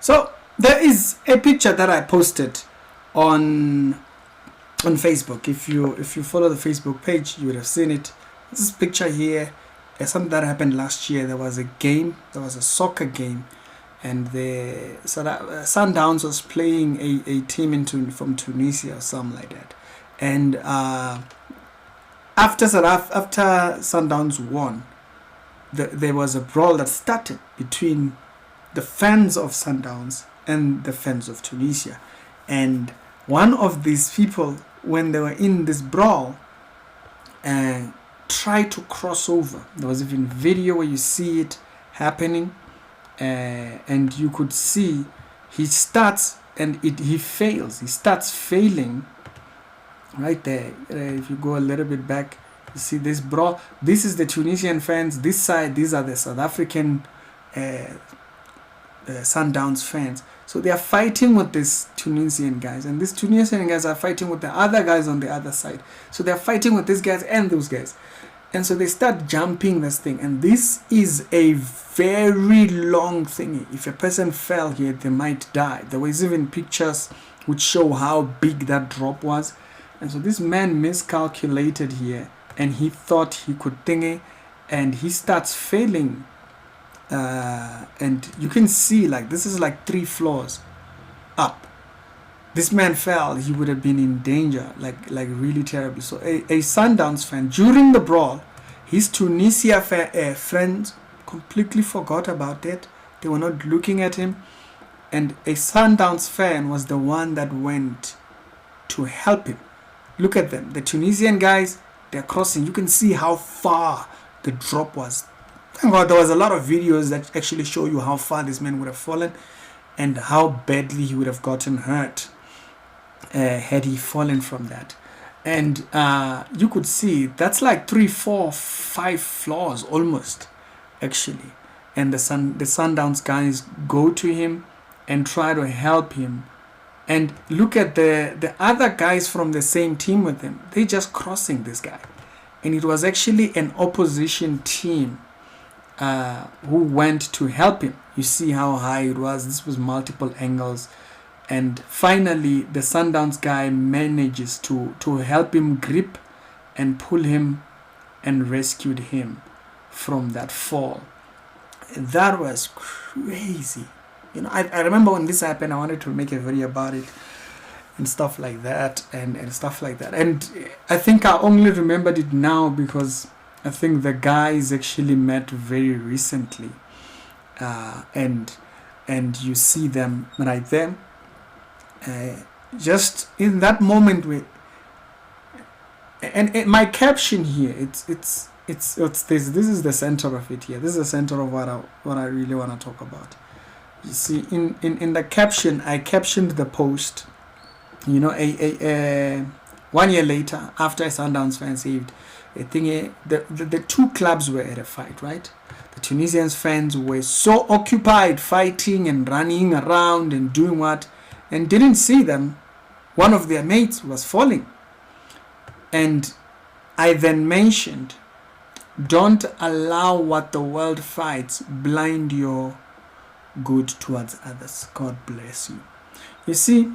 So there is a picture that I posted on Facebook. If you follow the Facebook page, you would have seen it. This picture here is something that happened last year. There was a game, there was a soccer game, and the Sundowns was playing a team from Tunisia or something like that. And after Sundowns won, there was a brawl that started between the fans of Sundowns and the fans of Tunisia. And one of these people, when they were in this brawl, tried to cross over. There was even video where you see it happening, and you could see he starts and he fails. He starts failing right there. If you go a little bit back, you see this brawl. This is the Tunisian fans. This side, these are the South African Sundowns fans. So they are fighting with these Tunisian guys, and these Tunisian guys are fighting with the other guys on the other side. So they are fighting with these guys and those guys. And so they start jumping this thing, and this is a very long thingy. If a person fell here, they might die. There was even pictures which show how big that drop was. And so this man miscalculated here, and he thought he could thingy, and he starts failing. And you can see, like, this is like 3 floors up. This man fell, he would have been in danger, like really terribly. So a Sundowns fan, during the brawl, his Tunisia friends completely forgot about it. They were not looking at him. And a Sundowns fan was the one that went to help him. Look at them. The Tunisian guys, they're crossing. You can see how far the drop was. Thank God there was a lot of videos that actually show you how far this man would have fallen and how badly he would have gotten hurt had he fallen from that. And you could see that's like 3, 4, 5 floors almost, actually. And the Sundowns guys go to him and try to help him. And look at the other guys from the same team with him. They're just crossing this guy. And it was actually an opposition team who went to help him. You see how high it was. This was multiple angles. And finally, the Sundowns guy manages to help him grip and pull him and rescued him from that fall. That was crazy. You know, I remember when this happened, I wanted to make a video about it and stuff like that and stuff like that. And I think I only remembered it now because I think the guys actually met very recently. And you see them right there. Just in that moment, and my caption here, it's this is the center of it here. This is the center of what I really want to talk about. You see, in the caption, I captioned the post. You know, 1 year later, after a Sundowns fan saved a thing, the 2 clubs were at a fight, right? The Tunisian fans were so occupied fighting and running around and doing what, and didn't see them. One of their mates was falling. And I then mentioned, don't allow what the world fights blind your good towards others. God bless you. You see,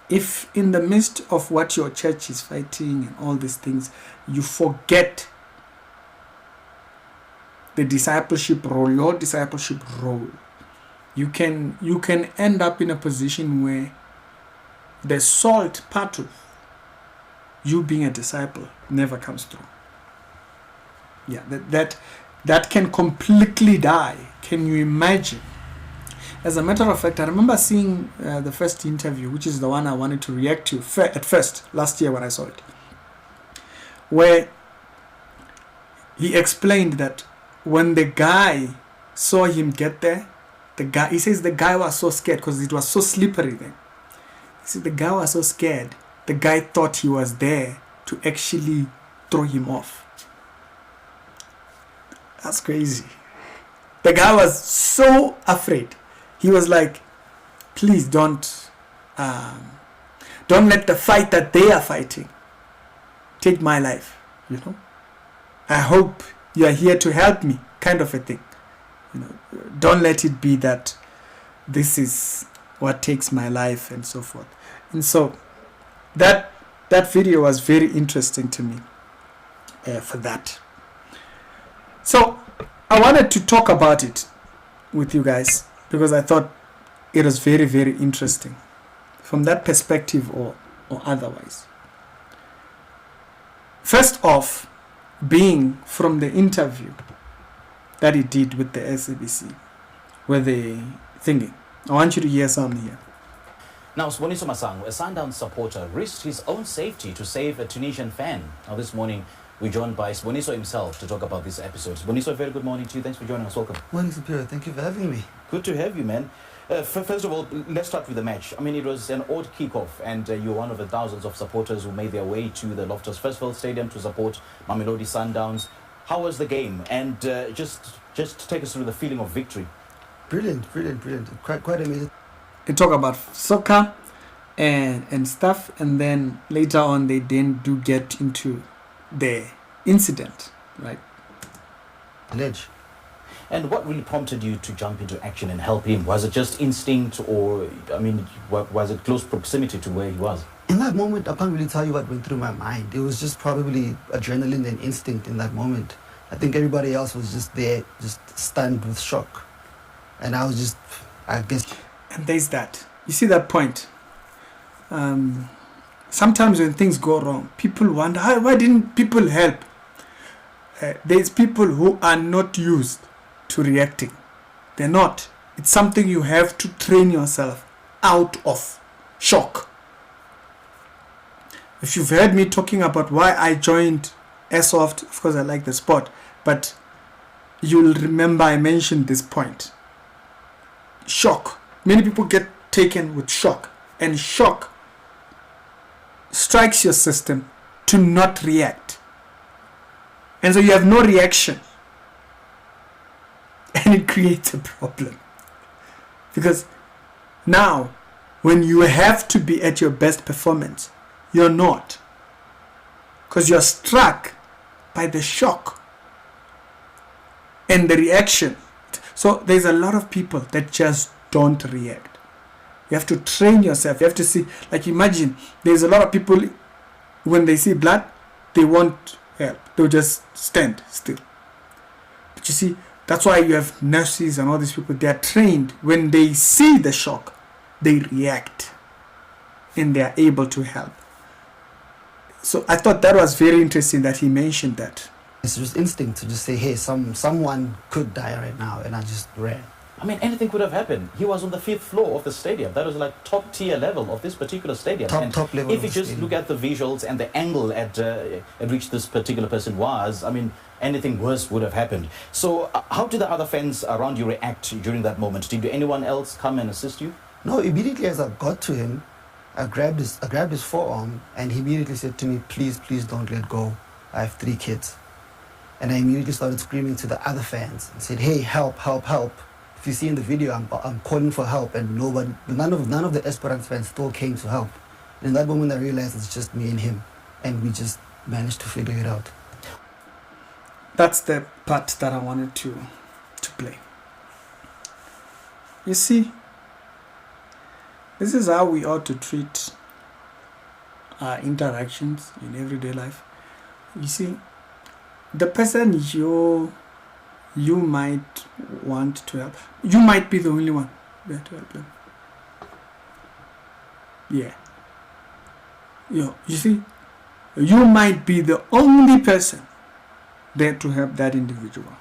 if in the midst of what your church is fighting and all these things, you forget the discipleship role, your discipleship role, you can end up in a position where the salt part of you being a disciple never comes through. Yeah, that can completely die. Can you imagine? As a matter of fact, I remember seeing the first interview, which is the one I wanted to react to at first, last year when I saw it, where he explained that when the guy saw him get there, he says the guy was so scared because it was so slippery then. He said the guy was so scared, the guy thought he was there to actually throw him off. That's crazy. The guy was so afraid. He was like, please don't let the fight that they are fighting take my life, you know. I hope you are here to help me, kind of a thing. You know, don't let it be that this is what takes my life and so forth. And so that video was very interesting to me for that. So I wanted to talk about it with you guys because I thought it was very, very interesting from that perspective or otherwise. First off, being from the interview that he did with the SABC, where they thinking. I want you to hear something here. Now, Siboniso Masango, a Sundowns supporter, risked his own safety to save a Tunisian fan. Now, this morning, we're joined by Siboniso himself to talk about this episode. Siboniso, a very good morning to you. Thanks for joining us. Welcome. Morning, Superior. Thank you for having me. Good to have you, man. First of all, let's start with the match. I mean, it was an odd kickoff, and you're one of the thousands of supporters who made their way to the Loftus Versfeld Stadium to support Mamelodi Sundowns. How was the game? And just take us through the feeling of victory. Brilliant. Quite amazing. They talk about soccer and stuff, and then later on they then do get into the incident, right? Ledge. And what really prompted you to jump into action and help him? Was it just instinct, or, I mean, was it close proximity to where he was? In that moment, I can't really tell you what went through my mind. It was just probably adrenaline and instinct in that moment. I think everybody else was just there, just stunned with shock. And I was just, I guess... And there's that. You see that point? Sometimes when things go wrong, people wonder, why didn't people help? There's people who are not used to reacting. They're not. It's something you have to train yourself out of. Shock. If you've heard me talking about why I joined Airsoft, of course I like the sport, but you'll remember I mentioned this point. Shock. Many people get taken with shock, and shock strikes your system to not react. And so you have no reaction. And it creates a problem. Because now, when you have to be at your best performance, you're not. Because you're struck by the shock and the reaction. So there's a lot of people that just don't react. You have to train yourself. You have to see, like imagine, there's a lot of people, when they see blood, they won't help. They'll just stand still. But you see, that's why you have nurses and all these people. They are trained. When they see the shock, they react. And they are able to help. So I thought that was very interesting that he mentioned that. It's just instinct to just say, hey, someone could die right now, and I just ran. I mean, anything could have happened. He was on the 5th floor of the stadium. That was like top tier level of this particular stadium. Top level. If you just look at the visuals and the angle at which this particular person was, I mean, anything worse would have happened. So how did the other fans around you react during that moment? Did anyone else come and assist you? No, immediately as I got to him, I grabbed his forearm, and he immediately said to me, please don't let go. I have 3 kids. And I immediately started screaming to the other fans and said, hey, help. If you see in the video, I'm calling for help, and none of the Esperance fans still came to help. And in that moment, I realized it's just me and him, and we just managed to figure it out. That's the part that I wanted to play. You see, this is how we ought to treat our interactions in everyday life. You see, the person you might want to help, you might be the only one there to help them. Yeah. You see, you might be the only person there to help that individual.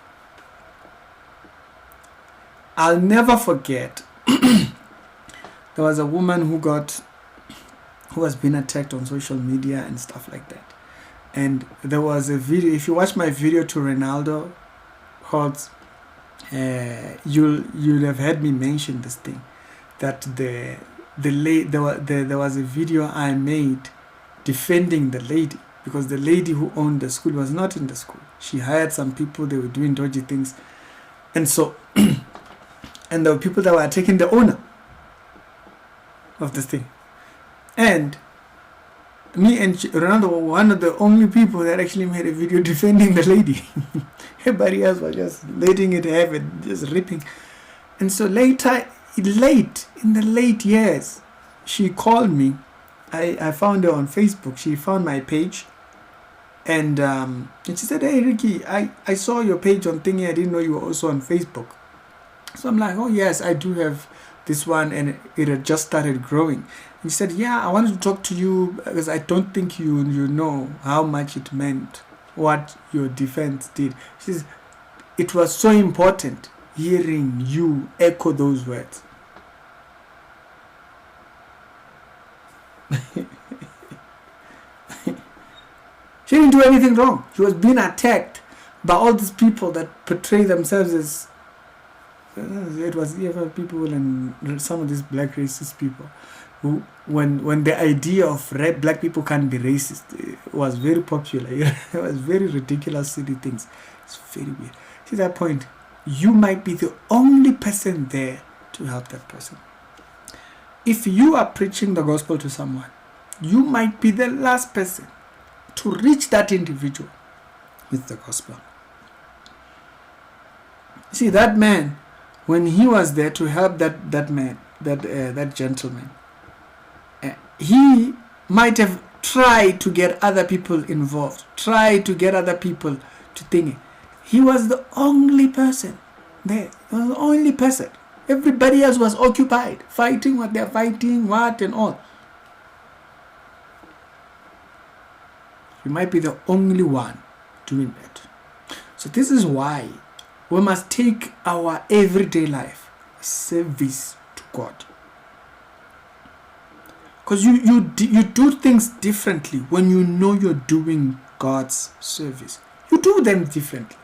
I'll never forget, there was a woman who has been attacked on social media and stuff like that. And there was a video, if you watch my video to Ronaldo Holtz, you'll have heard me mention this thing, that there was a video I made defending the lady, because the lady who owned the school was not in the school. She hired some people, they were doing dodgy things, and so and there were people that were attacking the owner of this thing. And me and Ronaldo were one of the only people that actually made a video defending the lady. Everybody else was just letting it happen, just ripping. And so later in the late years, she called me. I found her on Facebook. She found my page. And she said, "Hey Ricky, I saw your page on Thingy. I didn't know you were also on Facebook." So I'm like, "Oh yes, I do have this one," and it had just started growing. And she said, "Yeah, I wanted to talk to you because I don't think you know how much it meant what your defense did." She says, "It was so important hearing you echo those words." She didn't do anything wrong. She was being attacked by all these people that portray themselves as it was even people and some of these black racist people who, when the idea of black people can't be racist, it was very popular. It was very ridiculous, silly things. It's very weird. See that point? You might be the only person there to help that person. If you are preaching the gospel to someone, you might be the last person to reach that individual with the gospel. See, that man, when he was there to help that gentleman, he might have tried to get other people involved, tried to get other people to think. He was the only person there. He was the only person. Everybody else was occupied, fighting what they're fighting, what and all. You might be the only one doing that. So this is why we must take our everyday life service to God. Because you do things differently when you know you're doing God's service. You do them differently.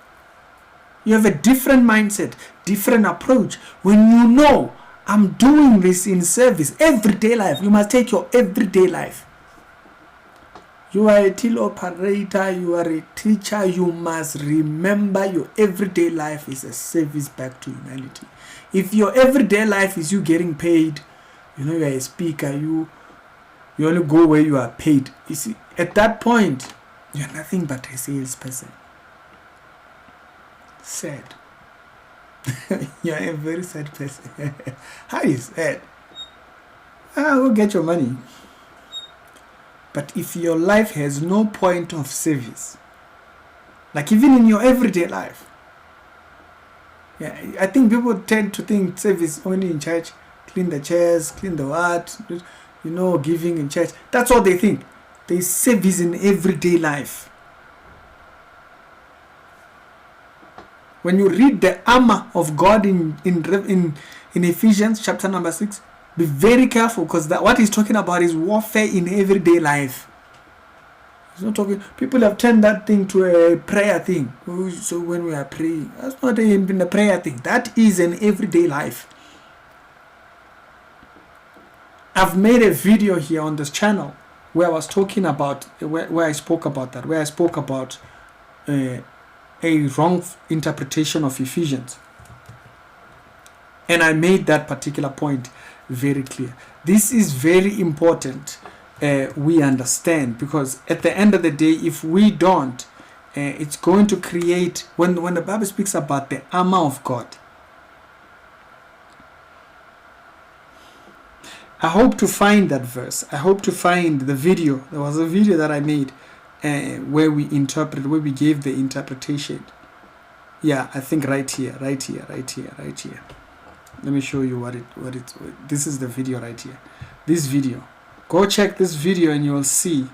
You have a different mindset, different approach. When you know I'm doing this in service, everyday life, you must take your everyday life. You are a till operator, you are a teacher, you must remember your everyday life is a service back to humanity. If your everyday life is you getting paid, you are a speaker, you only go where you are paid. You see, at that point, you're nothing but a salesperson. Sad. You're a very sad person. How is that? Go get your money. But if your life has no point of service, like even in your everyday life, I think people tend to think service only in church, clean the chairs, clean the what, giving in church. That's all they think. There's service in everyday life. When you read the armor of God in Ephesians chapter number 6, be very careful, because what he's talking about is warfare in everyday life. He's not talking. People have turned that thing to a prayer thing. So when we are praying, that's not even a prayer thing. That is an everyday life. I've made a video here on this channel where I was talking about where I spoke about that, where I spoke about a wrong interpretation of Ephesians, and I made that particular point very clear. This is very important. We understand, because at the end of the day, if we don't, it's going to create, when the Bible speaks about the armor of God, I hope to find that verse. I hope to find the video. There was a video that I made where we gave the interpretation. Yeah, I think right here. Let me show you this is the video right here. This video. Go check this video and you will see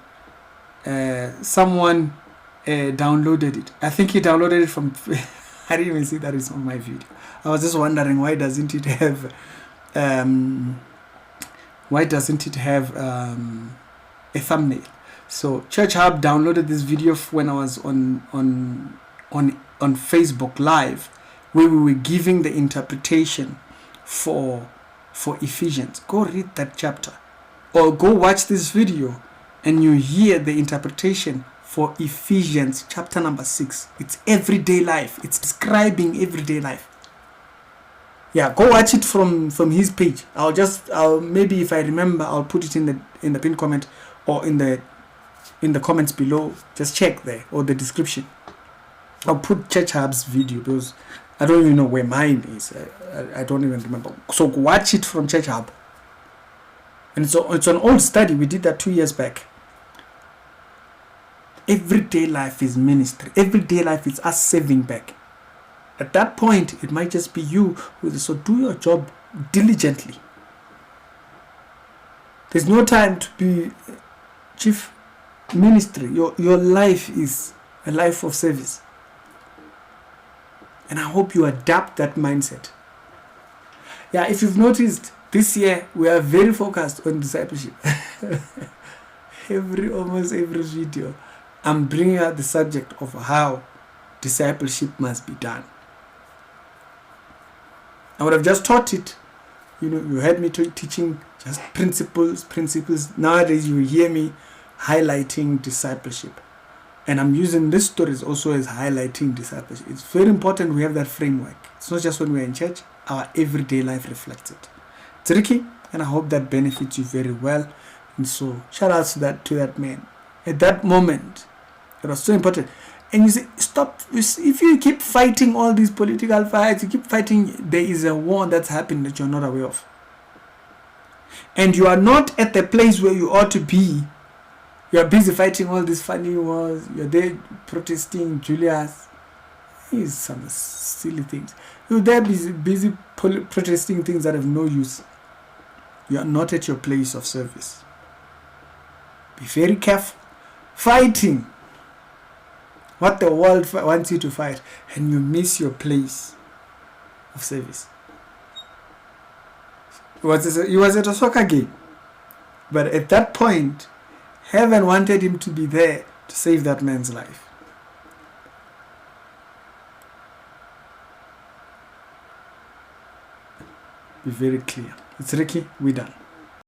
someone downloaded it. I think he downloaded it from I didn't even see that it's on my video. I was just wondering why doesn't it have a thumbnail. So Church Hub downloaded this video when I was on Facebook Live, where we were giving the interpretation for Ephesians. Go read that chapter, or go watch this video and you hear the interpretation for Ephesians chapter number 6. It's everyday life. It's describing everyday life. Yeah, go watch it from his page. I'll maybe, if I remember, I'll put it in the pinned comment or in the comments below. Just check there, or the description. I'll put Church Hub's video, because I don't even know where mine is. I don't even remember. So watch it from Church Hub. And so it's an old study. We did that 2 years back. Everyday life is ministry. Everyday life is us saving back. At that point, it might just be you. So do your job diligently. There's no time to be chief ministry. Your life is a life of service. And I hope you adapt that mindset. Yeah, if you've noticed, this year we are very focused on discipleship. Almost every video, I'm bringing out the subject of how discipleship must be done. I would have just taught it. You heard me teaching just principles. Nowadays, you hear me highlighting discipleship. And I'm using these stories also as highlighting discipleship. It's very important we have that framework. It's not just when we're in church, our everyday life reflects it. It's tricky, and I hope that benefits you very well. And so, shout out to that man. At that moment, it was so important. And you say, stop. If you keep fighting all these political fights, you keep fighting, there is a war that's happening that you're not aware of. And you are not at the place where you ought to be. You are busy fighting all these funny wars. You're there protesting Julius. He's some silly things. You're there busy protesting things that have no use. You are not at your place of service. Be very careful. Fighting what the world wants you to fight, and you miss your place of service. He was at a soccer game, but at that point, heaven wanted him to be there to save that man's life. Be very clear. It's Ricky, we're done.